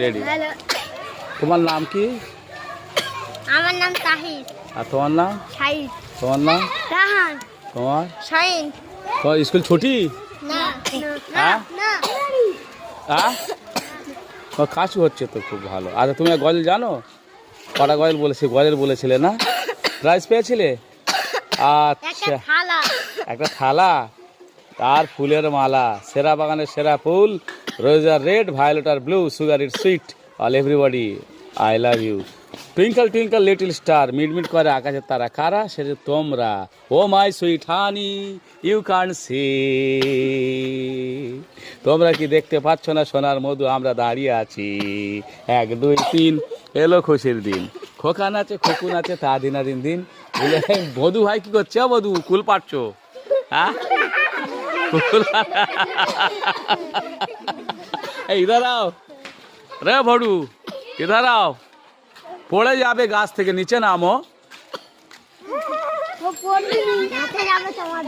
Ready. Hello, তোমার নাম কি? আমার নাম তাহির। আর তোমার নাম? শাহিদ। তোমার নাম? রাহান। তোমার? শাহিন। তোমার স্কুল ছুটি? না হ্যাঁ? না হ্যাঁ, তোমার কাশি হচ্ছে তো, খুব ভালো। আচ্ছা, তুমি গজল জানো? কটা গজল গজল বলেছিলে না? প্রাইজ পেয়েছিলে? একটা আচ্ছা, থালা। একটা থালা আর ফুলের মালা। সেরা বাগানের সেরা ফুল, রোজ আর রেড, ভায়োলেট আর blue, sugar it sweet, all everybody I love you. Twinkle twinkle little star, মিটমিট করে আকাশের তারা কারা? সেটা তোমরা। Oh my sweet honey, you can see. তোমরা কি দেখতে পাচ্ছ না সোনার মধু? আমরা দাঁড়িয়ে আছি। 1 2 3, এলো খুশির দিন। খোকা নাচে, খোকু নাচে, তা দিনা দিন দিন। মধু ভাই কি করছে? মধু কুল পাচ্ছো? হ্যাঁ, ইধার আও রে ভডু, ইধার আও। পড়ে যাবে গাছ থেকে, নিচে নামো। ও পড়বে, যাবে তোমার।